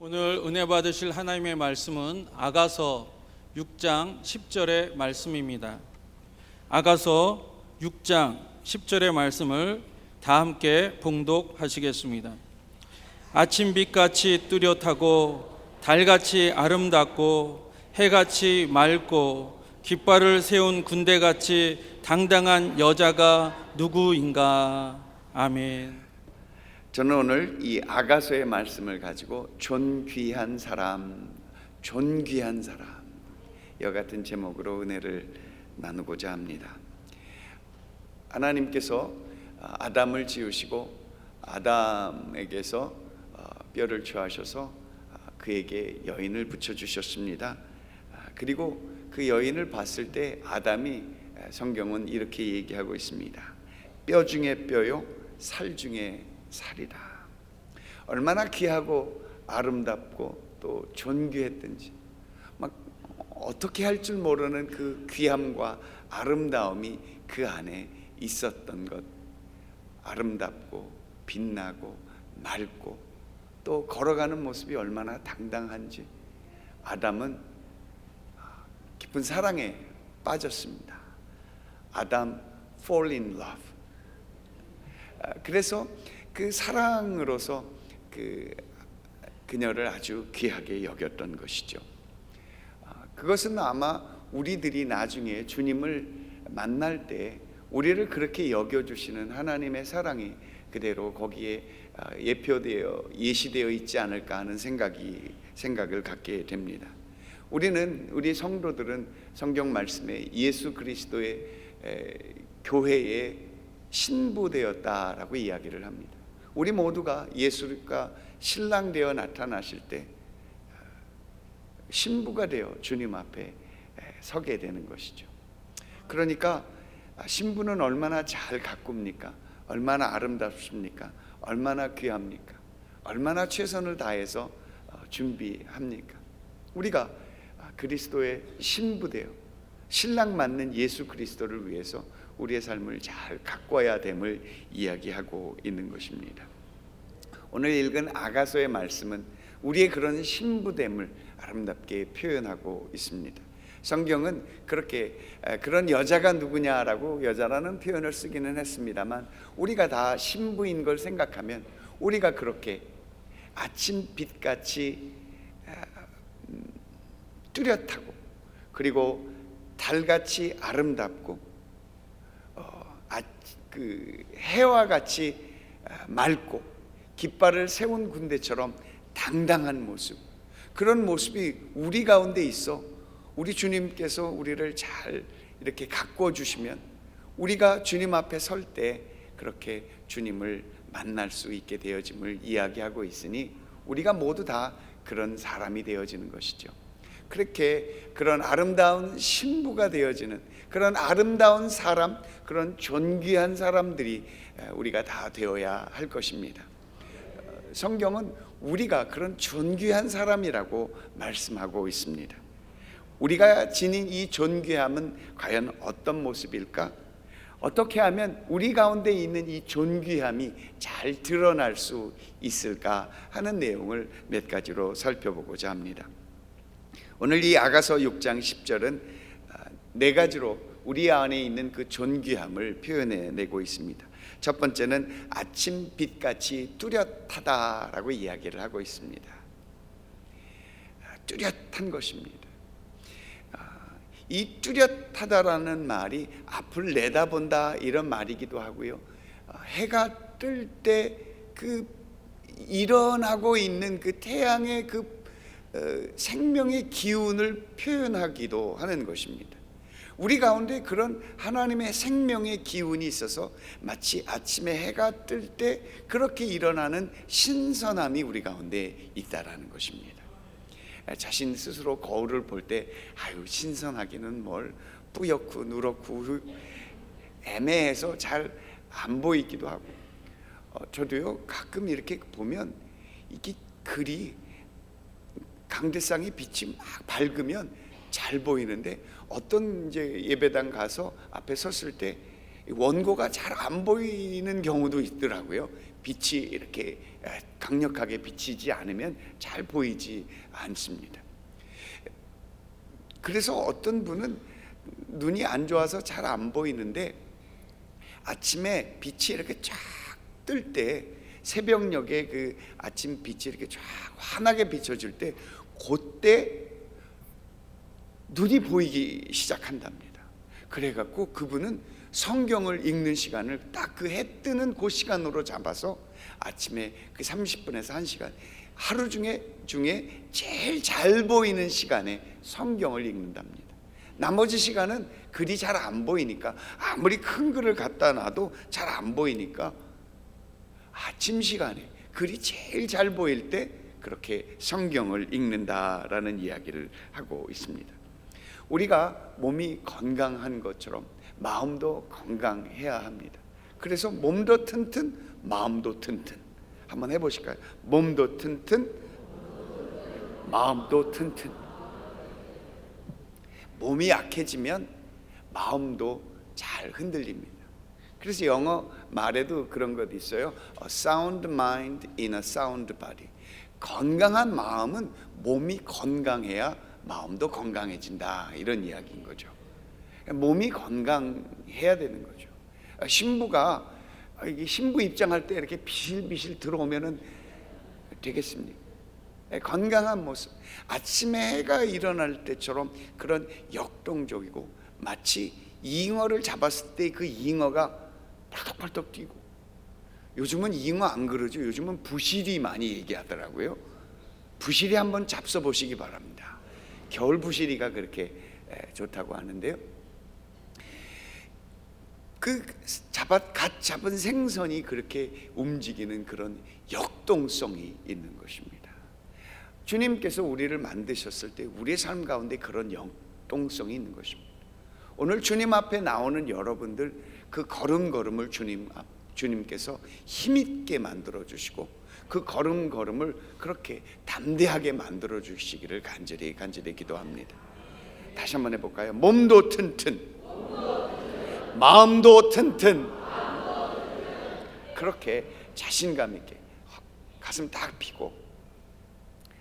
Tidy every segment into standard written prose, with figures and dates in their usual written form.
오늘 은혜 받으실 하나님의 말씀은 아가서 6장 10절의 말씀입니다. 아가서 6장 10절의 말씀을 다 함께 봉독하시겠습니다. 아침빛같이 뚜렷하고 달같이 아름답고 해같이 맑고 깃발을 세운 군대같이 당당한 여자가 누구인가. 아멘. 저는 오늘 이 아가서의 말씀을 가지고 존귀한 사람, 존귀한 사람 이와 같은 제목으로 은혜를 나누고자 합니다. 하나님께서 아담을 지으시고 아담에게서 뼈를 취하셔서 그에게 여인을 붙여주셨습니다. 그리고 그 여인을 봤을 때 아담이 성경은 이렇게 얘기하고 있습니다. 뼈 중에 뼈요 살 중에 살이다. 얼마나 귀하고 아름답고 또 존귀했든지 막 어떻게 할 줄 모르는 그 귀함과 아름다움이 그 안에 있었던 것. 아름답고 빛나고 맑고 또 걸어가는 모습이 얼마나 당당한지 아담은 깊은 사랑에 빠졌습니다. 아담 fall in love. 그래서 그 사랑으로서 그녀를 아주 귀하게 여겼던 것이죠. 그것은 아마 우리들이 나중에 주님을 만날 때 우리를 그렇게 여겨주시는 하나님의 사랑이 그대로 거기에 예시되어 있지 않을까 하는 생각을 갖게 됩니다. 우리 성도들은 성경 말씀에 예수 그리스도의 교회에 신부되었다라고 이야기를 합니다. 우리 모두가 예수가 신랑 되어 나타나실 때 신부가 되어 주님 앞에 서게 되는 것이죠. 그러니까 신부는 얼마나 잘 가꿉니까? 얼마나 아름답습니까? 얼마나 귀합니까? 얼마나 최선을 다해서 준비합니까? 우리가 그리스도의 신부되어 신랑 맞는 예수 그리스도를 위해서 우리의 삶을 잘 가꿔야 됨을 이야기하고 있는 것입니다. 오늘 읽은 아가서의 말씀은 우리의 그런 신부됨을 아름답게 표현하고 있습니다. 성경은 그렇게 그런 여자가 누구냐라고 여자라는 표현을 쓰기는 했습니다만 우리가 다 신부인 걸 생각하면 우리가 그렇게 아침빛같이 뚜렷하고 그리고 달같이 아름답고 해와 같이 맑고 깃발을 세운 군대처럼 당당한 모습, 그런 모습이 우리 가운데 있어 우리 주님께서 우리를 잘 이렇게 가꾸어 주시면 우리가 주님 앞에 설 때 그렇게 주님을 만날 수 있게 되어짐을 이야기하고 있으니 우리가 모두 다 그런 사람이 되어지는 것이죠. 그렇게 그런 아름다운 신부가 되어지는 그런 아름다운 사람, 그런 존귀한 사람들이 우리가 다 되어야 할 것입니다. 성경은 우리가 그런 존귀한 사람이라고 말씀하고 있습니다. 우리가 지닌 이 존귀함은 과연 어떤 모습일까? 어떻게 하면 우리 가운데 있는 이 존귀함이 잘 드러날 수 있을까 하는 내용을 몇 가지로 살펴보고자 합니다. 오늘 이 아가서 6장 10절은 네 가지로 우리 안에 있는 그 존귀함을 표현해내고 있습니다. 첫 번째는 아침빛같이 뚜렷하다라고 이야기를 하고 있습니다. 뚜렷한 것입니다. 이 뚜렷하다라는 말이 앞을 내다본다 이런 말이기도 하고요. 해가 뜰 때 그 일어나고 있는 그 태양의 그 생명의 기운을 표현하기도 하는 것입니다. 우리 가운데 그런 하나님의 생명의 기운이 있어서 마치 아침에 해가 뜰 때 그렇게 일어나는 신선함이 우리 가운데 있다라는 것입니다. 자신 스스로 거울을 볼 때 아유 신선하기는 뭘 뿌옇고 누렇고 애매해서 잘 안 보이기도 하고 저도요 가끔 이렇게 보면 이게 글이 강대상의 빛이 막 밝으면 잘 보이는데 어떤 이제 예배당 가서 앞에 섰을 때 원고가 잘 안 보이는 경우도 있더라고요. 빛이 이렇게 강력하게 비치지 않으면 잘 보이지 않습니다. 그래서 어떤 분은 눈이 안 좋아서 잘 안 보이는데 아침에 빛이 이렇게 쫙 뜰 때, 새벽녘에 그 아침 빛이 이렇게 쫙 환하게 비춰질 때, 그때 눈이 보이기 시작한답니다. 그래갖고 그분은 성경을 읽는 시간을 딱 그 해 뜨는 그 시간으로 잡아서 아침에 그 30분에서 1시간, 하루 중에 제일 잘 보이는 시간에 성경을 읽는답니다. 나머지 시간은 글이 잘 안 보이니까, 아무리 큰 글을 갖다 놔도 잘 안 보이니까 아침 시간에 글이 제일 잘 보일 때 그렇게 성경을 읽는다라는 이야기를 하고 있습니다. 우리가 몸이 건강한 것처럼 마음도 건강해야 합니다. 그래서 몸도 튼튼, 마음도 튼튼. 한번 해보실까요? 몸도 튼튼, 마음도 튼튼. 몸이 약해지면 마음도 잘 흔들립니다. 그래서 영어 말에도 그런 것 있어요. A sound mind in a sound body. 건강한 마음은 몸이 건강해야 마음도 건강해진다, 이런 이야기인 거죠. 몸이 건강해야 되는 거죠. 신부가 신부 입장할 때 이렇게 비실비실 들어오면은 되겠습니까? 건강한 모습, 아침에 해가 일어날 때처럼 그런 역동적이고, 마치 잉어를 잡았을 때 그 잉어가 팔떡팔떡 뛰고, 요즘은 잉어 안 그러죠. 요즘은 부시리 많이 얘기하더라고요. 부시리 한번 잡숴 보시기 바랍니다. 겨울 부시리가 그렇게 좋다고 하는데요, 그 갓 잡은 생선이 그렇게 움직이는 그런 역동성이 있는 것입니다. 주님께서 우리를 만드셨을 때 우리의 삶 가운데 그런 역동성이 있는 것입니다. 오늘 주님 앞에 나오는 여러분들, 그 걸음걸음을 주님께서 힘있게 만들어 주시고, 그 걸음걸음을 그렇게 담대하게 만들어 주시기를 간절히 기도합니다. 다시 한번 해볼까요? 몸도 튼튼, 마음도 튼튼. 그렇게 자신감 있게 가슴 딱 펴고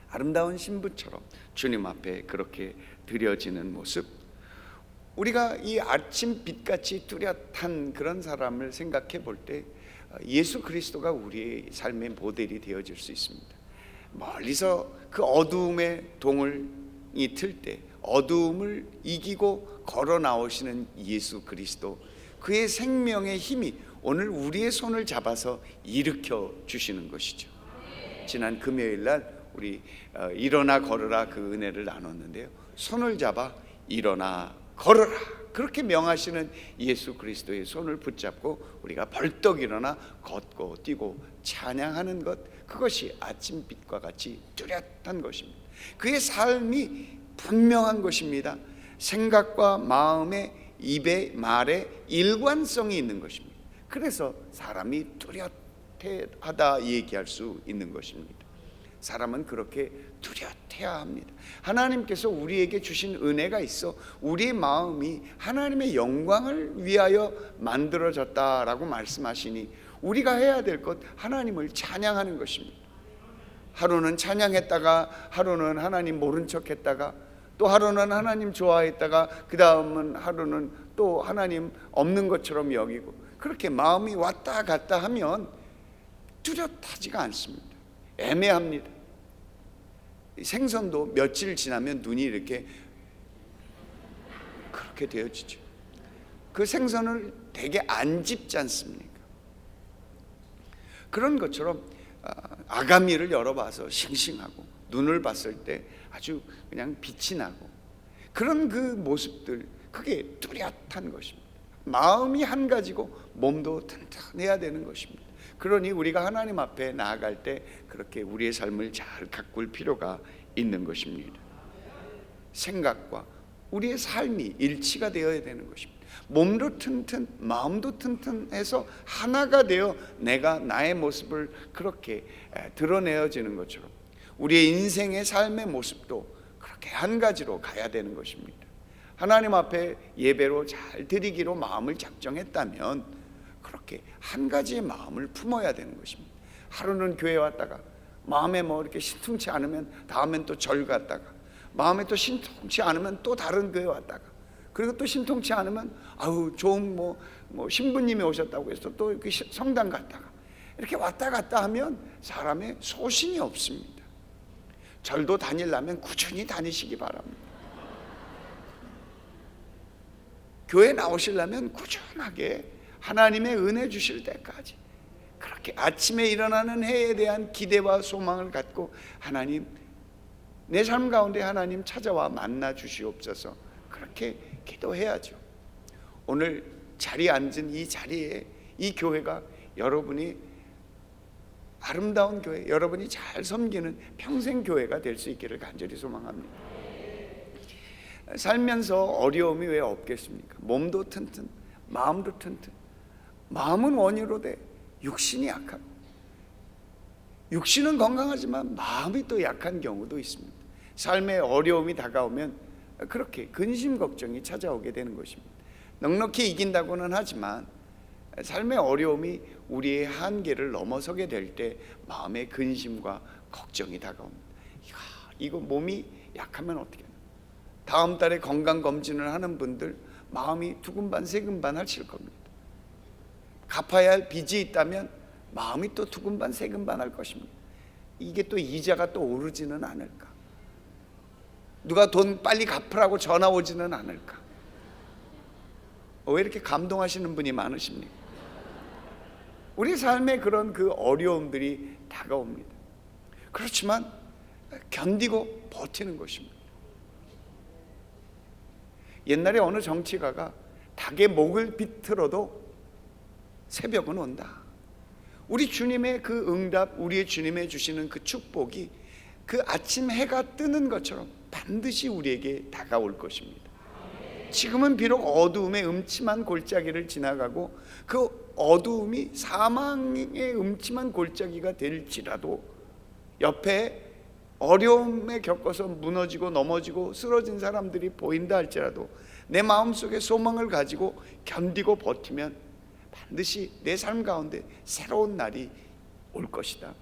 아름다운 신부처럼 주님 앞에 그렇게 드려지는 모습, 우리가 이 아침 빛같이 뚜렷한 그런 사람을 생각해 볼 때 예수 그리스도가 우리의 삶의 모델이 되어질 수 있습니다. 멀리서 그 어두움의 동을이 틀 때 어두움을 이기고 걸어 나오시는 예수 그리스도, 그의 생명의 힘이 오늘 우리의 손을 잡아서 일으켜 주시는 것이죠. 지난 금요일 날 우리 일어나 걸으라 그 은혜를 나눴는데요, 손을 잡아 일어나 걸어라, 그렇게 명하시는 예수 그리스도의 손을 붙잡고 우리가 벌떡 일어나 걷고 뛰고 찬양하는 것, 그것이 아침빛과 같이 뚜렷한 것입니다. 그의 삶이 분명한 것입니다. 생각과 마음에, 입에, 말에 일관성이 있는 것입니다. 그래서 사람이 뚜렷하다 얘기할 수 있는 것입니다. 사람은 그렇게 뚜렷해야 합니다. 하나님께서 우리에게 주신 은혜가 있어 우리의 마음이 하나님의 영광을 위하여 만들어졌다라고 말씀하시니, 우리가 해야 될 것, 하나님을 찬양하는 것입니다. 하루는 찬양했다가, 하루는 하나님 모른 척했다가, 또 하루는 하나님 좋아했다가, 그 다음은 하루는 또 하나님 없는 것처럼 여기고, 그렇게 마음이 왔다 갔다 하면 뚜렷하지가 않습니다. 애매합니다. 생선도 며칠 지나면 눈이 이렇게 그렇게 되어지죠. 그 생선을 되게 안 집지 않습니까? 그런 것처럼 아가미를 열어봐서 싱싱하고, 눈을 봤을 때 아주 그냥 빛이 나고, 그런 그 모습들, 그게 뚜렷한 것입니다. 마음이 한 가지고 몸도 튼튼해야 되는 것입니다. 그러니 우리가 하나님 앞에 나아갈 때 그렇게 우리의 삶을 잘 가꿀 필요가 있는 것입니다. 생각과 우리의 삶이 일치가 되어야 되는 것입니다. 몸도 튼튼, 마음도 튼튼해서 하나가 되어 내가 나의 모습을 그렇게 드러내어지는 것처럼 우리의 인생의 삶의 모습도 그렇게 한 가지로 가야 되는 것입니다. 하나님 앞에 예배로 잘 드리기로 마음을 작정했다면 그렇게 한 가지의 마음을 품어야 되는 것입니다. 하루는 교회 왔다가 마음에 뭐 이렇게 신통치 않으면 다음엔 또 절 갔다가, 마음에 또 신통치 않으면 또 다른 교회 왔다가, 그리고 또 신통치 않으면 아우 좋은 뭐 신부님이 오셨다고 해서 또 이렇게 성당 갔다가, 이렇게 왔다 갔다 하면 사람의 소신이 없습니다. 절도 다니려면 꾸준히 다니시기 바랍니다. 교회 나오시려면 꾸준하게 하나님의 은혜 주실 때까지 그렇게 아침에 일어나는 해에 대한 기대와 소망을 갖고, 하나님 내 삶 가운데 하나님 찾아와 만나 주시옵소서, 그렇게 기도해야죠. 오늘 자리에 앉은 이 자리에 이 교회가 여러분이 아름다운 교회, 여러분이 잘 섬기는 평생 교회가 될 수 있기를 간절히 소망합니다. 살면서 어려움이 왜 없겠습니까? 몸도 튼튼, 마음도 튼튼. 마음은 원유로 돼 육신이 약하고, 육신은 건강하지만 마음이 또 약한 경우도 있습니다. 삶의 어려움이 다가오면 그렇게 근심 걱정이 찾아오게 되는 것입니다. 넉넉히 이긴다고는 하지만 삶의 어려움이 우리의 한계를 넘어서게 될 때 마음의 근심과 걱정이 다가옵니다. 이거 몸이 약하면 어떻게 하나? 다음 달에 건강검진을 하는 분들 마음이 두근반 세근반 하실 겁니다. 갚아야 할 빚이 있다면 마음이 또 두근반 세근반 할 것입니다. 이게 또 이자가 또 오르지는 않을까? 누가 돈 빨리 갚으라고 전화 오지는 않을까? 왜 이렇게 감동하시는 분이 많으십니까? 우리 삶에 그런 그 어려움들이 다가옵니다. 그렇지만 견디고 버티는 것입니다. 옛날에 어느 정치가가 닭의 목을 비틀어도 새벽은 온다. 우리 주님의 그 응답, 우리의 주님의 주시는 그 축복이 그 아침 해가 뜨는 것처럼 반드시 우리에게 다가올 것입니다. 지금은 비록 어두움의 음침한 골짜기를 지나가고 그 어두움이 사망의 음침한 골짜기가 될지라도, 옆에 어려움에 겪어서 무너지고 넘어지고 쓰러진 사람들이 보인다 할지라도 내 마음속에 소망을 가지고 견디고 버티면 반드시 내 삶 가운데 새로운 날이 올 것이다.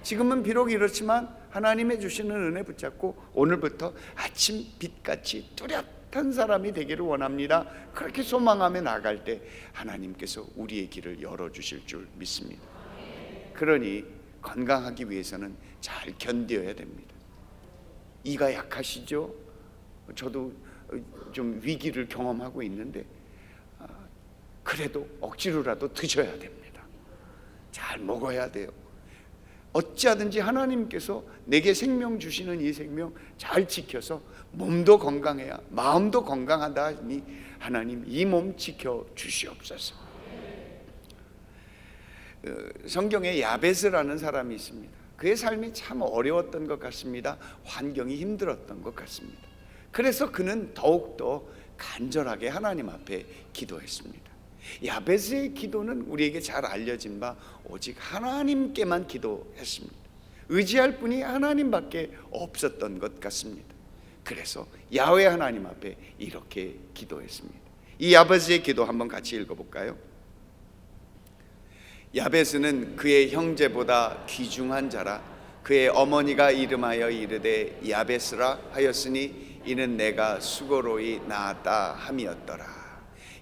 지금은 비록 이렇지만 하나님의 주시는 은혜 붙잡고 오늘부터 아침 빛같이 뚜렷한 사람이 되기를 원합니다. 그렇게 소망하며 나갈 때 하나님께서 우리의 길을 열어주실 줄 믿습니다. 그러니 건강하기 위해서는 잘 견뎌야 됩니다. 이가 약하시죠? 저도 좀 위기를 경험하고 있는데 그래도 억지로라도 드셔야 됩니다. 잘 먹어야 돼요. 어찌하든지 하나님께서 내게 생명 주시는 이 생명 잘 지켜서 몸도 건강해야 마음도 건강하다 하니 하나님 이 몸 지켜 주시옵소서. 성경에 야베스라는 사람이 있습니다. 그의 삶이 참 어려웠던 것 같습니다. 환경이 힘들었던 것 같습니다. 그래서 그는 더욱더 간절하게 하나님 앞에 기도했습니다. 야베스의 기도는 우리에게 잘 알려진 바 오직 하나님께만 기도했습니다. 의지할 분이 하나님밖에 없었던 것 같습니다. 그래서 야훼 하나님 앞에 이렇게 기도했습니다. 이 야베스의 기도 한번 같이 읽어볼까요? 야베스는 그의 형제보다 귀중한 자라. 그의 어머니가 이름하여 이르되 야베스라 하였으니 이는 내가 수고로이 낳았다 함이었더라.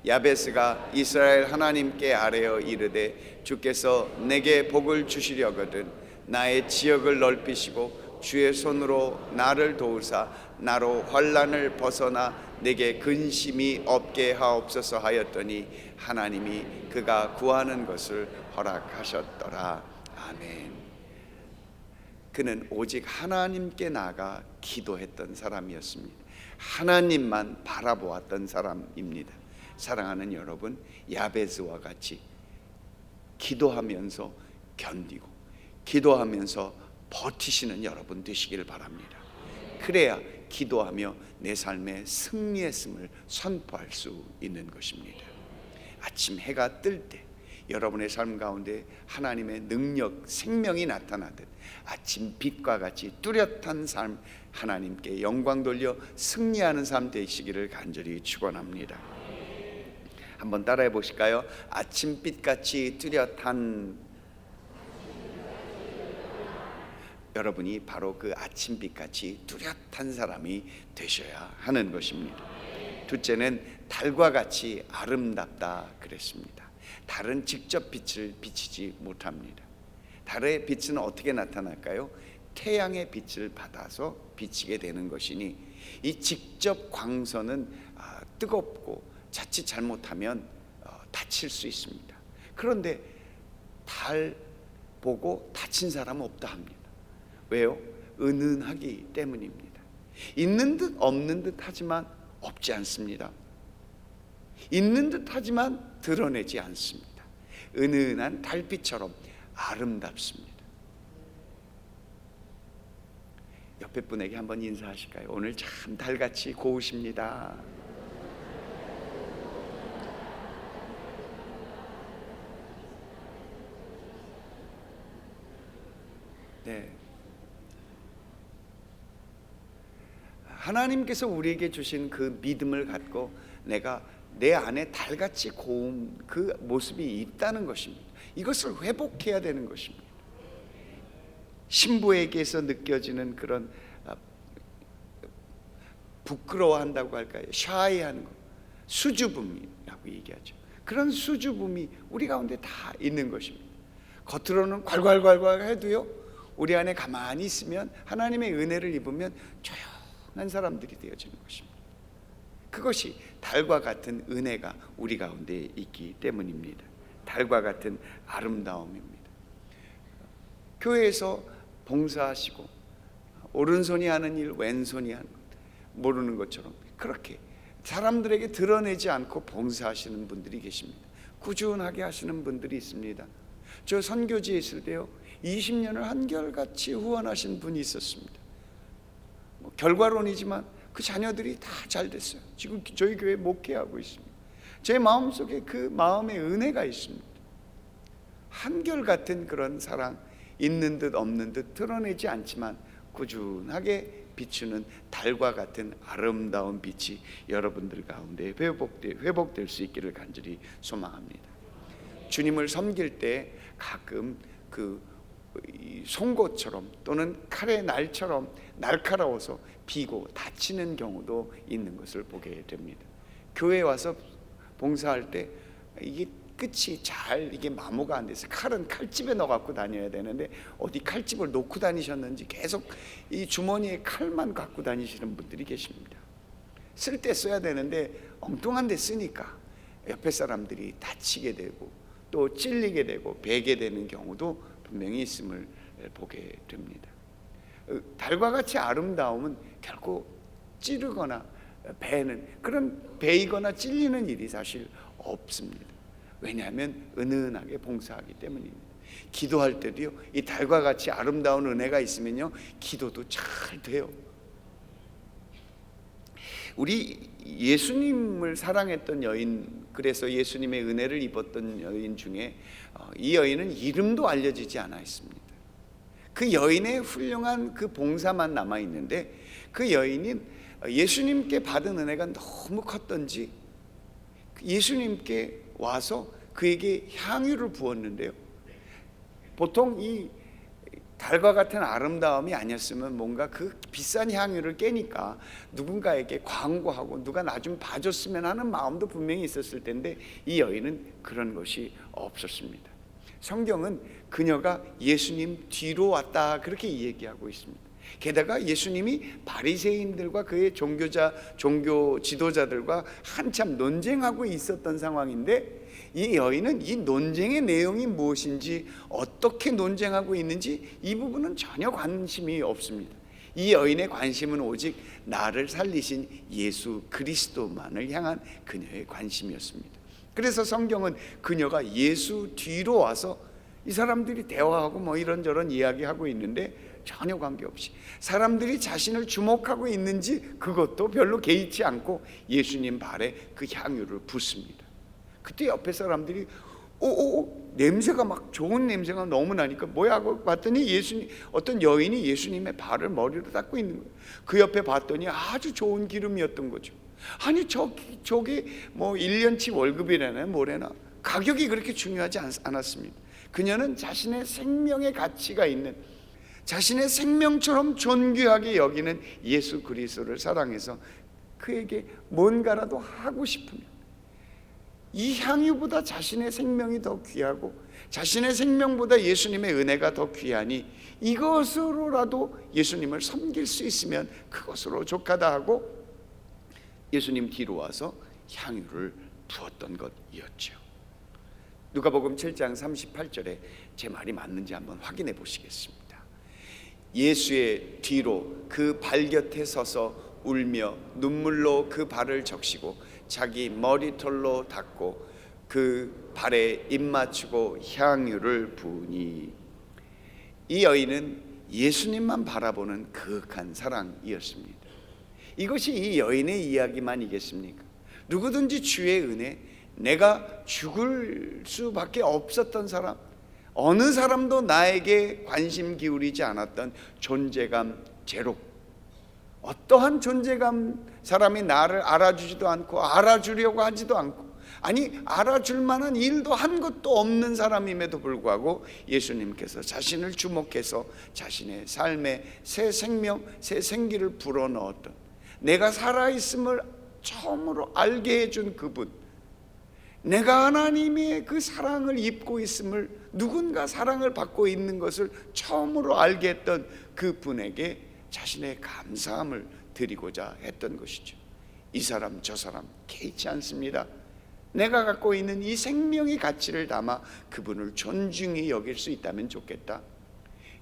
야베스가 이스라엘 하나님께 아뢰어 이르되 주께서 내게 복을 주시려거든 나의 지역을 넓히시고 주의 손으로 나를 도우사 나로 환난을 벗어나 내게 근심이 없게 하옵소서 하였더니 하나님이 그가 구하는 것을 허락하셨더라. 아멘. 그는 오직 하나님께 나아가 기도했던 사람이었습니다. 하나님만 바라보았던 사람입니다. 사랑하는 여러분, 야베스와 같이 기도하면서 견디고 기도하면서 버티시는 여러분 되시길 바랍니다. 그래야 기도하며 내 삶의 승리했음을 선포할 수 있는 것입니다. 아침 해가 뜰 때 여러분의 삶 가운데 하나님의 능력, 생명이 나타나듯 아침 빛과 같이 뚜렷한 삶, 하나님께 영광 돌려 승리하는 삶 되시기를 간절히 축원합니다. 한번 따라해 보실까요? 아침빛같이 뚜렷한 여러분이 바로 그 아침빛같이 뚜렷한 사람이 되셔야 하는 것입니다. 둘째는 달과 같이 아름답다 그랬습니다. 달은 직접 빛을 비치지 못합니다. 달의 빛은 어떻게 나타날까요? 태양의 빛을 받아서 비치게 되는 것이니 이 직접 광선은 뜨겁고 자칫 잘못하면 다칠 수 있습니다. 그런데 달 보고 다친 사람은 없다 합니다. 왜요? 은은하기 때문입니다. 있는 듯 없는 듯 하지만 없지 않습니다. 있는 듯 하지만 드러내지 않습니다. 은은한 달빛처럼 아름답습니다. 옆에 분에게 한번 인사하실까요? 오늘 참 달같이 고우십니다. 네. 하나님께서 우리에게 주신 그 믿음을 갖고 내가 내 안에 달같이 고운 그 모습이 있다는 것입니다. 이것을 회복해야 되는 것입니다. 신부에게서 느껴지는 그런 부끄러워한다고 할까요? 샤이하는 것, 수줍음이라고 얘기하죠. 그런 수줍음이 우리 가운데 다 있는 것입니다. 겉으로는 괄괄괄괄 해도요, 우리 안에 가만히 있으면 하나님의 은혜를 입으면 조용한 사람들이 되어지는 것입니다. 그것이 달과 같은 은혜가 우리 가운데 있기 때문입니다. 달과 같은 아름다움입니다. 교회에서 봉사하시고 오른손이 하는 일 왼손이 하는 것 모르는 것처럼 그렇게 사람들에게 드러내지 않고 봉사하시는 분들이 계십니다. 꾸준하게 하시는 분들이 있습니다. 저 선교지에 있을 때요 20년을 한결같이 후원하신 분이 있었습니다. 결과론이지만 그 자녀들이 다 잘 됐어요. 지금 저희 교회에 목회하고 있습니다. 제 마음속에 그 마음의 은혜가 있습니다. 한결같은 그런 사랑, 있는 듯 없는 듯 드러내지 않지만 꾸준하게 비추는 달과 같은 아름다운 빛이 여러분들 가운데 회복될 수 있기를 간절히 소망합니다. 주님을 섬길 때 가끔 그 송곳처럼 또는 칼의 날처럼 날카로워서 비고 다치는 경우도 있는 것을 보게 됩니다. 교회에 와서 봉사할 때 이게 끝이 잘 이게 마모가 안 돼서 칼은 칼집에 넣어 갖고 다녀야 되는데 어디 칼집을 놓고 다니셨는지 계속 이 주머니에 칼만 갖고 다니시는 분들이 계십니다. 쓸 때 써야 되는데 엉뚱한 데 쓰니까 옆에 사람들이 다치게 되고 또 찔리게 되고 베게 되는 경우도 분명히 있음을 보게 됩니다. 달과 같이 아름다움은 결코 찌르거나 베는 그런 베이거나 찔리는 일이 사실 없습니다. 왜냐하면 은은하게 봉사하기 때문입니다. 기도할 때도요 이 달과 같이 아름다운 은혜가 있으면요 기도도 잘 돼요. 우리 예수님을 사랑했던 여인, 그래서 예수님의 은혜를 입었던 여인 중에 이 여인은 이름도 알려지지 않아 있습니다. 그 여인의 훌륭한 그 봉사만 남아 있는데 그 여인은 예수님께 받은 은혜가 너무 컸던지 예수님께 와서 그에게 향유를 부었는데요. 보통 이 달과 같은 아름다움이 아니었으면 뭔가 그 비싼 향유를 깨니까 누군가에게 광고하고 누가 나 좀 봐줬으면 하는 마음도 분명히 있었을 텐데 이 여인은 그런 것이 없었습니다. 성경은 그녀가 예수님 뒤로 왔다 그렇게 얘기하고 있습니다. 게다가 예수님이 바리새인들과 그의 종교 지도자들과 한참 논쟁하고 있었던 상황인데 이 여인은 이 논쟁의 내용이 무엇인지 어떻게 논쟁하고 있는지 이 부분은 전혀 관심이 없습니다. 이 여인의 관심은 오직 나를 살리신 예수 그리스도만을 향한 그녀의 관심이었습니다. 그래서 성경은 그녀가 예수 뒤로 와서 이 사람들이 대화하고 뭐 이런저런 이야기하고 있는데 전혀 관계없이 사람들이 자신을 주목하고 있는지 그것도 별로 개의치 않고 예수님 발에 그 향유를 붓습니다. 그때 옆에 사람들이 냄새가 막 좋은 냄새가 너무 나니까 뭐야 하고 봤더니 어떤 여인이 예수님의 발을 머리로 닦고 있는 거예요. 그 옆에 봤더니 아주 좋은 기름이었던 거죠. 아니 저게 뭐 1년치 월급이라나 뭐래나 가격이 그렇게 중요하지 않았습니다. 그녀는 자신의 생명의 가치가 있는 자신의 생명처럼 존귀하게 여기는 예수 그리스도를 사랑해서 그에게 뭔가라도 하고 싶으면, 이 향유보다 자신의 생명이 더 귀하고 자신의 생명보다 예수님의 은혜가 더 귀하니 이것으로라도 예수님을 섬길 수 있으면 그것으로 족하다 하고 예수님 뒤로 와서 향유를 부었던 것이었죠. 누가복음 7장 38절에 제 말이 맞는지 한번 확인해 보시겠습니다. 예수의 뒤로 그 발 곁에 서서 울며 눈물로 그 발을 적시고 자기 머리털로 닦고 그 발에 입 맞추고 향유를 부으니, 이 여인은 예수님만 바라보는 그윽한 사랑이었습니다. 이것이 이 여인의 이야기만이겠습니까? 누구든지 주의 은혜, 내가 죽을 수밖에 없었던 사람, 어느 사람도 나에게 관심 기울이지 않았던 존재감 제로, 어떠한 존재감, 사람이 나를 알아주지도 않고 알아주려고 하지도 않고, 아니 알아줄 만한 일도 한 것도 없는 사람임에도 불구하고 예수님께서 자신을 주목해서 자신의 삶에 새 생명, 새 생기를 불어넣었던, 내가 살아있음을 처음으로 알게 해준 그분, 내가 하나님의 그 사랑을 입고 있음을, 누군가 사랑을 받고 있는 것을 처음으로 알게 했던 그분에게 자신의 감사함을 드리고자 했던 것이죠. 이 사람 저 사람 개의치 않습니다. 내가 갖고 있는 이 생명의 가치를 담아 그분을 존중히 여길 수 있다면 좋겠다.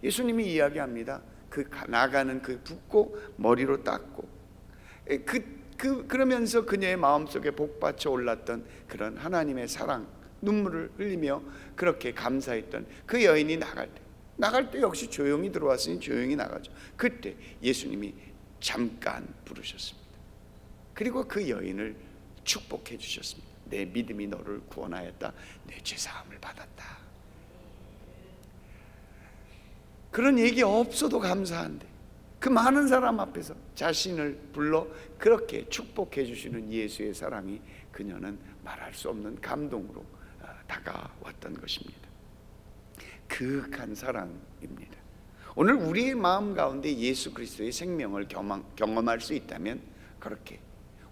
예수님이 이야기합니다. 그 나가는 그 붓고 머리로 닦고, 그러면서 그녀의 마음속에 복받쳐 올랐던 그런 하나님의 사랑, 눈물을 흘리며 그렇게 감사했던 그 여인이 나갈 때 역시 조용히 들어왔으니 조용히 나가죠. 그때 예수님이 잠깐 부르셨습니다. 그리고 그 여인을 축복해 주셨습니다. 내 믿음이 너를 구원하였다. 내 죄사함을 받았다. 그런 얘기 없어도 감사한데 그 많은 사람 앞에서 자신을 불러 그렇게 축복해 주시는 예수의 사랑이 그녀는 말할 수 없는 감동으로 다가왔던 것입니다. 그윽한 사랑입니다. 오늘 우리의 마음 가운데 예수 그리스도의 생명을 경험할 수 있다면, 그렇게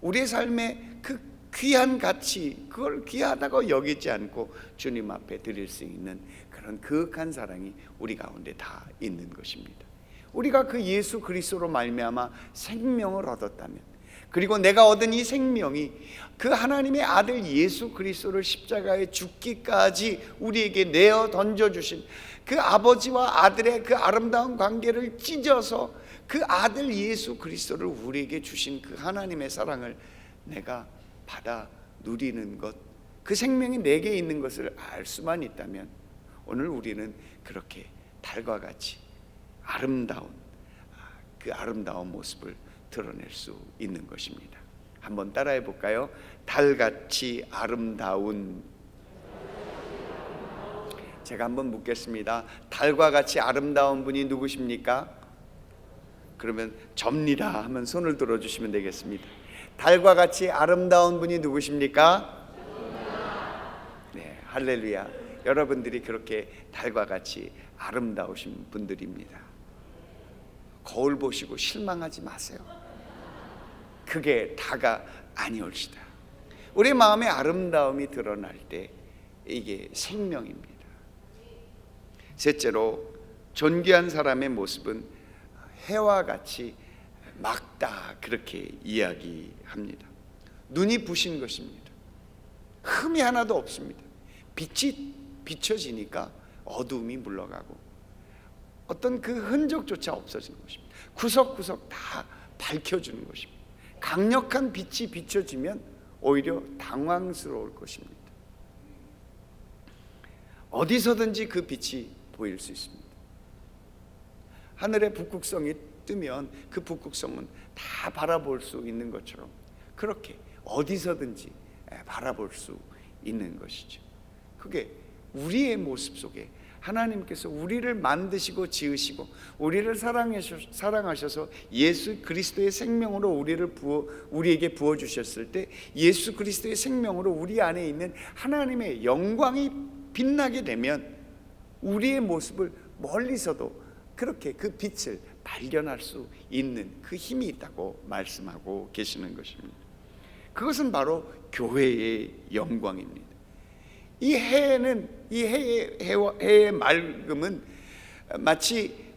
우리의 삶에 그 귀한 가치, 그걸 귀하다고 여기지 않고 주님 앞에 드릴 수 있는 그런 그윽한 사랑이 우리 가운데 다 있는 것입니다. 우리가 그 예수 그리스도로 말미암아 생명을 얻었다면, 그리고 내가 얻은 이 생명이 그 하나님의 아들 예수 그리스도를 십자가에 죽기까지 우리에게 내어 던져주신 그 아버지와 아들의 그 아름다운 관계를 찢어서 그 아들 예수 그리스도를 우리에게 주신 그 하나님의 사랑을 내가 받아 누리는 것, 그 생명이 내게 있는 것을 알 수만 있다면 오늘 우리는 그렇게 달과 같이 아름다운 그 아름다운 모습을 드러낼 수 있는 것입니다. 한번 따라해 볼까요? 달같이 아름다운. 제가 한번 묻겠습니다. 달과 같이 아름다운 분이 누구십니까? 그러면 접니다 하면 손을 들어주시면 되겠습니다. 달과 같이 아름다운 분이 누구십니까? 네, 할렐루야. 여러분들이 그렇게 달과 같이 아름다우신 분들입니다. 거울 보시고 실망하지 마세요. 그게 다가 아니올시다. 우리 마음의 아름다움이 드러날 때 이게 생명입니다. 셋째로, 존귀한 사람의 모습은 해와 같이 맑다, 그렇게 이야기합니다. 눈이 부신 것입니다. 흠이 하나도 없습니다. 빛이 비춰지니까 어두움이 물러가고 어떤 그 흔적조차 없어지는 것입니다. 구석구석 다 밝혀주는 것입니다. 강력한 빛이 비춰지면 오히려 당황스러울 것입니다. 어디서든지 그 빛이 보일 수 있습니다. 하늘에 북극성이 뜨면 그 북극성은 다 바라볼 수 있는 것처럼 그렇게 어디서든지 바라볼 수 있는 것이죠. 그게 우리의 모습 속에 하나님께서 우리를 만드시고 지으시고 우리를 사랑하셔서 예수 그리스도의 생명으로 우리에게 부어주셨을 때, 예수 그리스도의 생명으로 우리 안에 있는 하나님의 영광이 빛나게 되면 우리의 모습을 멀리서도 그렇게 그 빛을 발견할 수 있는 그 힘이 있다고 말씀하고 계시는 것입니다. 그것은 바로 교회의 영광입니다. 이 해는, 이 해의 맑음은 마치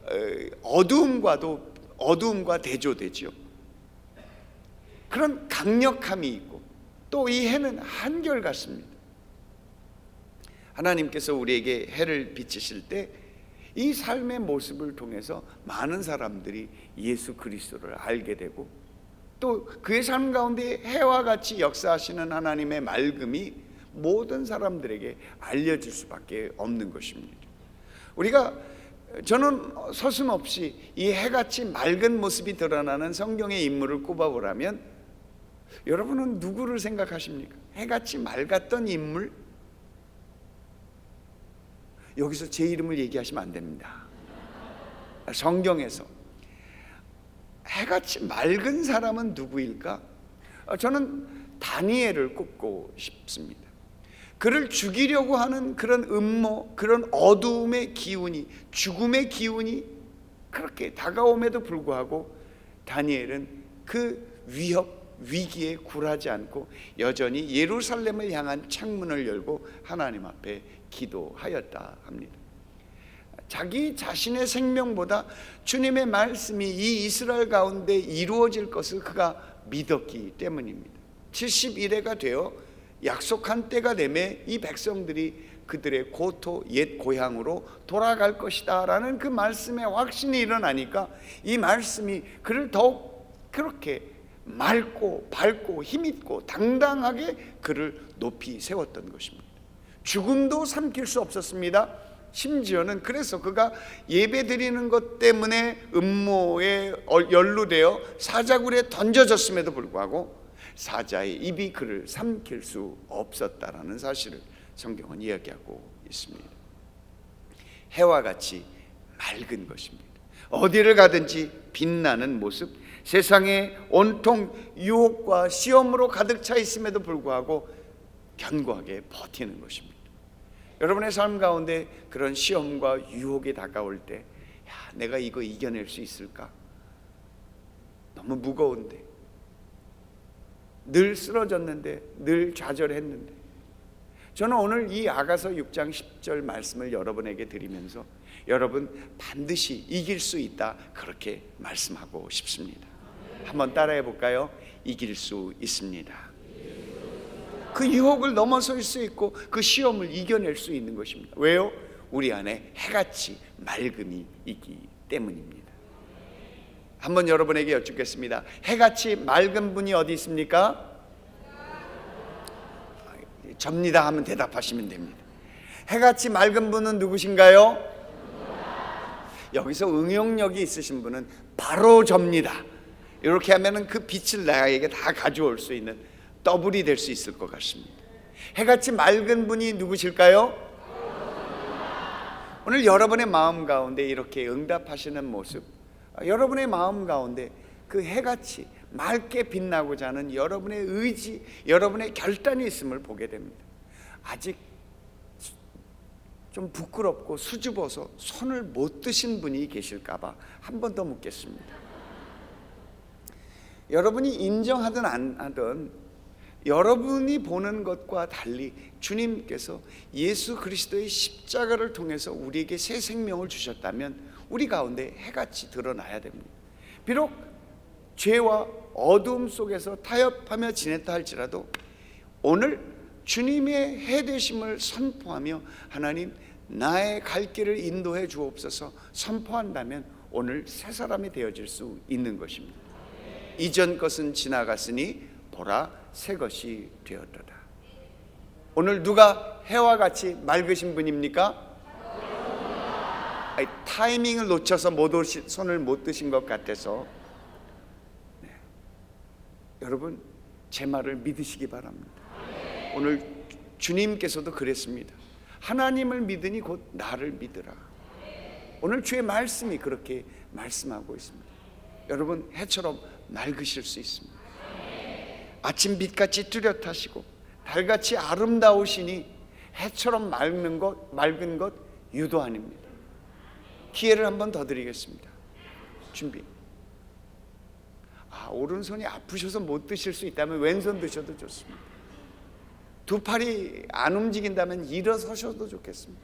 어두움과 대조되죠. 그런 강력함이 있고 또 이 해는 한결같습니다. 하나님께서 우리에게 해를 비치실 때 이 삶의 모습을 통해서 많은 사람들이 예수 그리스도를 알게 되고 또 그의 삶 가운데 해와 같이 역사하시는 하나님의 맑음이 모든 사람들에게 알려질 수밖에 없는 것입니다. 저는 서슴없이 이 해같이 맑은 모습이 드러나는 성경의 인물을 꼽아보라면 여러분은 누구를 생각하십니까? 해같이 맑았던 인물? 여기서 제 이름을 얘기하시면 안 됩니다. 성경에서 해같이 맑은 사람은 누구일까? 저는 다니엘을 꼽고 싶습니다. 그를 죽이려고 하는 그런 음모, 그런 어두움의 기운이, 죽음의 기운이 그렇게 다가옴에도 불구하고 다니엘은 그 위기에 굴하지 않고 여전히 예루살렘을 향한 창문을 열고 하나님 앞에 기도하였다 합니다. 자기 자신의 생명보다 주님의 말씀이 이 이스라엘 가운데 이루어질 것을 그가 믿었기 때문입니다. 71회가 되어 약속한 때가 되매 이 백성들이 그들의 고토 옛 고향으로 돌아갈 것이다 라는 그 말씀의 확신이 일어나니까 이 말씀이 그를 더욱 그렇게 맑고 밝고 힘있고 당당하게 그를 높이 세웠던 것입니다. 죽음도 삼킬 수 없었습니다. 심지어는 그래서 그가 예배 드리는 것 때문에 음모에 연루되어 사자굴에 던져졌음에도 불구하고 사자의 입이 그를 삼킬 수 없었다라는 사실을 성경은 이야기하고 있습니다. 해와 같이 맑은 것입니다. 어디를 가든지 빛나는 모습, 세상에 온통 유혹과 시험으로 가득 차 있음에도 불구하고 견고하게 버티는 것입니다. 여러분의 삶 가운데 그런 시험과 유혹이 다가올 때 내가 이거 이겨낼 수 있을까? 너무 무거운데, 늘 쓰러졌는데, 늘 좌절했는데, 저는 오늘 이 아가서 6장 10절 말씀을 여러분에게 드리면서 여러분 반드시 이길 수 있다 그렇게 말씀하고 싶습니다. 한번 따라해 볼까요? 이길 수 있습니다. 그 유혹을 넘어설 수 있고 그 시험을 이겨낼 수 있는 것입니다. 왜요? 우리 안에 해같이 맑음이 있기 때문입니다. 한번 여러분에게 여쭙겠습니다. 해같이 맑은 분이 어디 있습니까? 접니다 하면 대답하시면 됩니다. 해같이 맑은 분은 누구신가요? 여기서 응용력이 있으신 분은 바로 접니다. 이렇게 하면은 그 빛을 나에게 다 가져올 수 있는 더블이 될 수 있을 것 같습니다. 해같이 맑은 분이 누구실까요? 오늘 여러분의 마음 가운데 이렇게 응답하시는 모습, 여러분의 마음 가운데 그 해같이 맑게 빛나고자 하는 여러분의 의지, 여러분의 결단이 있음을 보게 됩니다. 아직 좀 부끄럽고 수줍어서 손을 못 드신 분이 계실까봐 한 번 더 묻겠습니다. 여러분이 인정하든 안 하든 여러분이 보는 것과 달리 주님께서 예수 그리스도의 십자가를 통해서 우리에게 새 생명을 주셨다면 우리 가운데 해같이 드러나야 됩니다. 비록 죄와 어두움 속에서 타협하며 지냈다 할지라도 오늘 주님의 해 되심을 선포하며 하나님 나의 갈 길을 인도해 주옵소서 선포한다면 오늘 새 사람이 되어질 수 있는 것입니다. 이전 것은 지나갔으니 보라 새 것이 되었도다. 오늘 누가 해와 같이 맑으신 분입니까? 타이밍을 놓쳐서 손을 못 드신 것 같아서 여러분 제 말을 믿으시기 바랍니다. 오늘 주님께서도 그랬습니다. 하나님을 믿으니 곧 나를 믿으라. 오늘 주의 말씀이 그렇게 말씀하고 있습니다. 여러분 해처럼 맑으실 수 있습니다. 아침 빛같이 뚜렷하시고 달같이 아름다우시니 해처럼 맑은 것 유도 아닙니다. 기회를 한 번 더 드리겠습니다. 준비. 오른손이 아프셔서 못 드실 수 있다면 왼손 드셔도 좋습니다. 두 팔이 안 움직인다면 일어서셔도 좋겠습니다.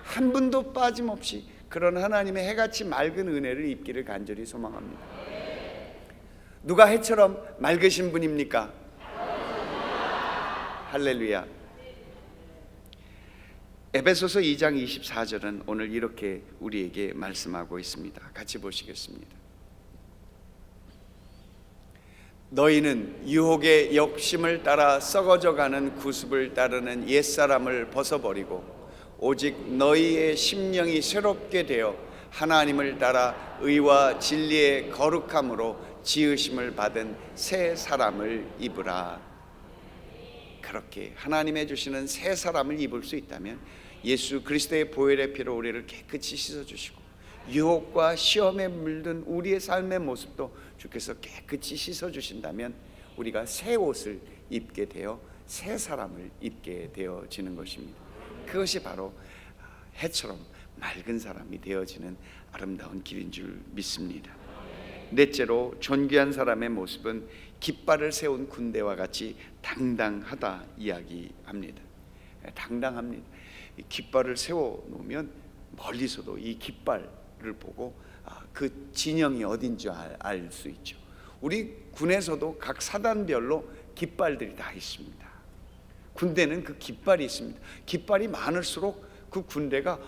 한 분도 빠짐없이 그런 하나님의 해같이 맑은 은혜를 입기를 간절히 소망합니다. 누가 해처럼 맑으신 분입니까? 할렐루야. 에베소서 2장 24절은 오늘 이렇게 우리에게 말씀하고 있습니다. 같이 보시겠습니다. 너희는 유혹의 욕심을 따라 썩어져가는 구습을 따르는 옛사람을 벗어버리고 오직 너희의 심령이 새롭게 되어 하나님을 따라 의와 진리의 거룩함으로 지으심을 받은 새 사람을 입으라. 그렇게 하나님의 주시는 새 사람을 입을 수 있다면 예수 그리스도의 보혈의 피로 우리를 깨끗이 씻어주시고 유혹과 시험에 물든 우리의 삶의 모습도 주께서 깨끗이 씻어주신다면 우리가 새 옷을 입게 되어 새 사람을 입게 되어지는 것입니다. 그것이 바로 해처럼 맑은 사람이 되어지는 아름다운 길인 줄 믿습니다. 넷째로 존귀한 사람의 모습은 깃발을 세운 군대와 같이 당당하다 이야기합니다. 당당합니다. 이 깃발을 세워 놓으면 멀리서도 이 깃발을 보고 그 진영이 어딘지 알 수 있죠. 우리 군에서도 각 사단별로 깃발들이 다 있습니다. 군대는 그 깃발이 있습니다. 깃발이 많을수록 그 군대가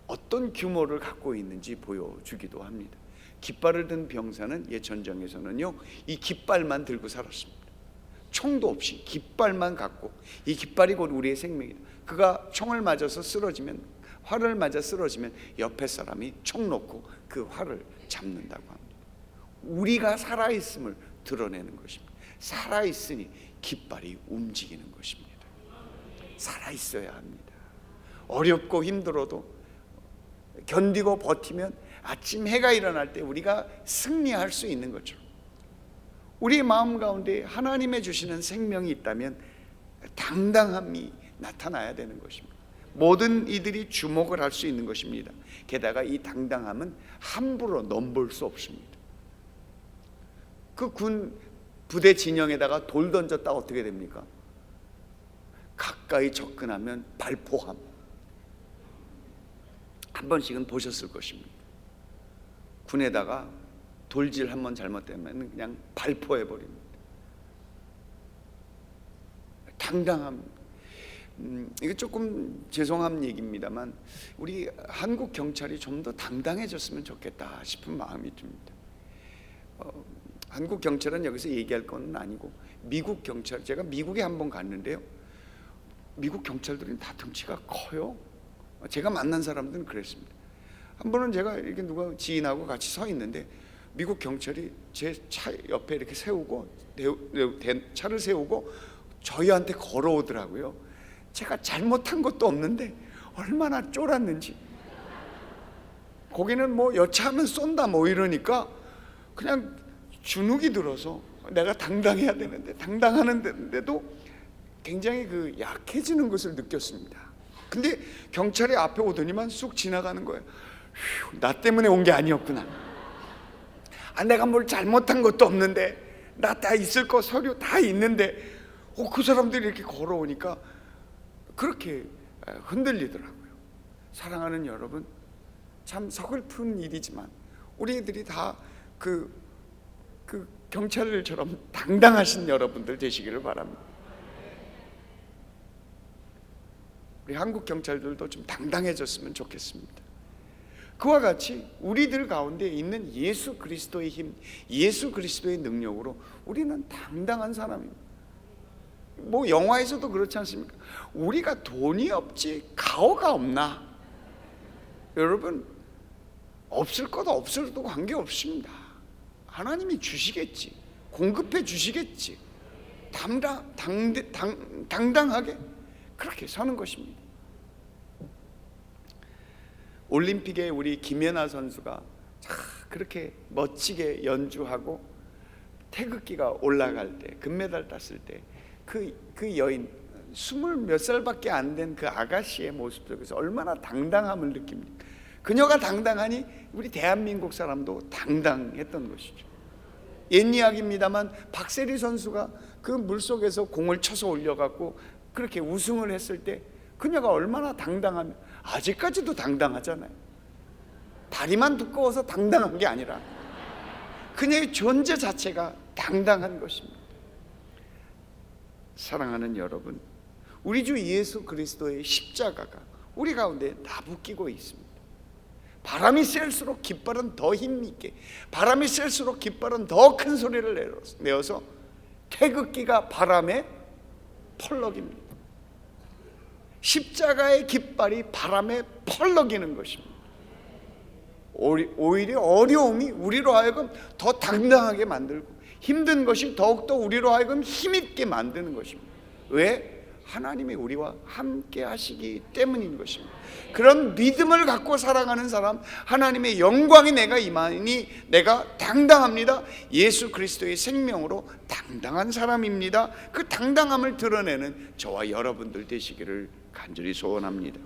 어떤 규모를 갖고 있는지 보여주기도 합니다. 깃발을 든 병사는 옛 전쟁에서는요, 이 깃발만 들고 살았습니다. 총도 없이 깃발만 갖고, 이 깃발이 곧 우리의 생명이다. 그가 총을 맞아서 쓰러지면, 활을 맞아 쓰러지면 옆에 사람이 총 놓고 그 활을 잡는다고 합니다. 우리가 살아있음을 드러내는 것입니다. 살아있으니 깃발이 움직이는 것입니다. 살아있어야 합니다. 어렵고 힘들어도 견디고 버티면 아침 해가 일어날 때 우리가 승리할 수 있는 것처럼 우리의 마음 가운데 하나님의 주시는 생명이 있다면 당당함이 나타나야 되는 것입니다. 모든 이들이 주목을 할 수 있는 것입니다. 게다가 이 당당함은 함부로 넘볼 수 없습니다. 그 군 부대 진영에다가 돌 던졌다 어떻게 됩니까? 가까이 접근하면 발포함. 한 번씩은 보셨을 것입니다. 군에다가 돌질 한번 잘못되면 그냥 발포해 버립니다. 당당함. 이게 조금 죄송한 얘기입니다만 우리 한국 경찰이 좀 더 당당해졌으면 좋겠다 싶은 마음이 듭니다. 한국 경찰은 여기서 얘기할 건 아니고 미국 경찰, 제가 미국에 한번 갔는데요, 미국 경찰들은 다 덩치가 커요. 제가 만난 사람들은 그랬습니다. 한 번은 제가 이렇게 누가 지인하고 같이 서 있는데 미국 경찰이 제 차 옆에 이렇게 세우고 차를 세우고 저희한테 걸어오더라고요. 제가 잘못한 것도 없는데 얼마나 쫄았는지. 거기는 뭐 여차하면 쏜다 뭐 이러니까 그냥 주눅이 들어서 내가 당당해야 되는데 당당하는데도 굉장히 그 약해지는 것을 느꼈습니다. 근데 경찰이 앞에 오더니만 쑥 지나가는 거예요. 휴, 나 때문에 온 게 아니었구나. 내가 뭘 잘못한 것도 없는데 나 다 있을 거 서류 다 있는데 그 사람들이 이렇게 걸어오니까 그렇게 흔들리더라고요. 사랑하는 여러분, 참 서글픈 일이지만 우리들이 다 그 경찰들처럼 당당하신 여러분들 되시기를 바랍니다. 우리 한국 경찰들도 좀 당당해졌으면 좋겠습니다. 그와 같이 우리들 가운데 있는 예수 그리스도의 힘, 예수 그리스도의 능력으로 우리는 당당한 사람입니다. 뭐 영화에서도 그렇지 않습니까? 우리가 돈이 없지 가오가 없나? 여러분, 없을 것 없어도 관계없습니다. 하나님이 주시겠지, 공급해 주시겠지. 당당하게 그렇게 서는 것입니다. 올림픽에 우리 김연아 선수가 그렇게 멋지게 연주하고 태극기가 올라갈 때, 금메달 땄을 때 그 여인 20몇 살밖에 안 된 그 아가씨의 모습 속에서 얼마나 당당함을 느낍니까? 그녀가 당당하니 우리 대한민국 사람도 당당했던 것이죠. 옛 이야기입니다만 박세리 선수가 그 물속에서 공을 쳐서 올려갖고 그렇게 우승을 했을 때 그녀가 얼마나 당당하면, 아직까지도 당당하잖아요. 다리만 두꺼워서 당당한 게 아니라 그녀의 존재 자체가 당당한 것입니다. 사랑하는 여러분, 우리 주 예수 그리스도의 십자가가 우리 가운데 나부끼고 있습니다. 바람이 셀수록 깃발은 더 힘있게, 바람이 셀수록 깃발은 더 큰 소리를 내어서 태극기가 바람에 펄럭입니다. 십자가의 깃발이 바람에 펄럭이는 것입니다. 오히려 어려움이 우리로 하여금 더 당당하게 만들고 힘든 것이 더욱더 우리로 하여금 힘있게 만드는 것입니다. 왜? 하나님이 우리와 함께 하시기 때문인 것입니다. 그런 믿음을 갖고 살아가는 사람, 하나님의 영광이 내가 임하니 내가 당당합니다. 예수 그리스도의 생명으로 당당한 사람입니다. 그 당당함을 드러내는 저와 여러분들 되시기를 간절히 소원합니다.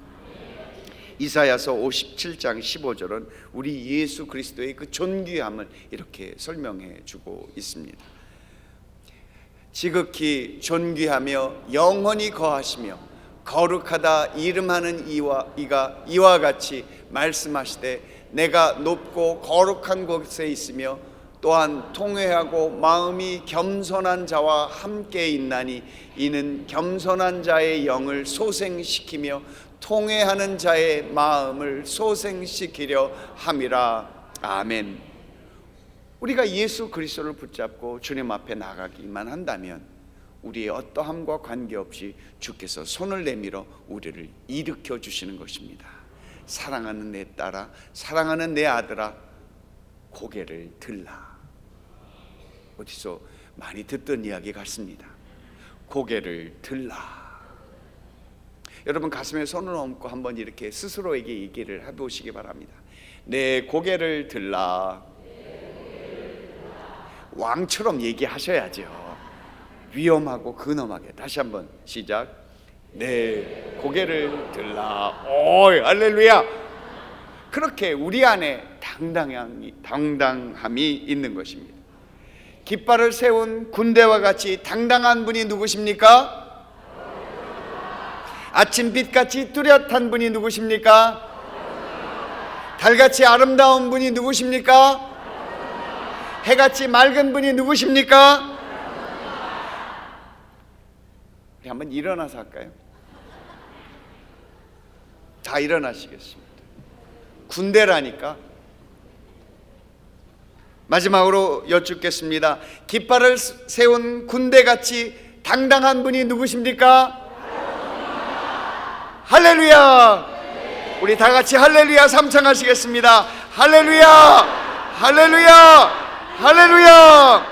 이사야서 57장 15절은 우리 예수 그리스도의 그 존귀함을 이렇게 설명해 주고 있습니다. 지극히 존귀하며 영원히 거하시며 거룩하다 이름하는 이가 이와 같이 말씀하시되 내가 높고 거룩한 곳에 있으며 또한 통회하고 마음이 겸손한 자와 함께 있나니 이는 겸손한 자의 영을 소생시키며 통회하는 자의 마음을 소생시키려 함이라. 아멘. 우리가 예수 그리스도를 붙잡고 주님 앞에 나가기만 한다면 우리의 어떠함과 관계없이 주께서 손을 내밀어 우리를 일으켜 주시는 것입니다. 사랑하는 내 딸아, 사랑하는 내 아들아, 고개를 들라. 어디서 많이 듣던 이야기 같습니다. 고개를 들라. 여러분 가슴에 손을 얹고 한번 이렇게 스스로에게 얘기를 해보시기 바랍니다. 내 고개를 들라. 왕처럼 얘기하셔야죠. 위험하고 근엄하게. 다시 한번 시작. 내 고개를 들라. 오이 할렐루야. 그렇게 우리 안에 당당함이 있는 것입니다. 깃발을 세운 군대와 같이 당당한 분이 누구십니까? 아침빛같이 뚜렷한 분이 누구십니까? 달같이 아름다운 분이 누구십니까? 해같이 맑은 분이 누구십니까? 우리 한번 일어나서 할까요? 다 일어나시겠습니다. 군대라니까. 마지막으로 여쭙겠습니다. 깃발을 세운 군대같이 당당한 분이 누구십니까? 할렐루야! 우리 다 같이 할렐루야 삼창하시겠습니다. 할렐루야! 할렐루야! 할렐루야!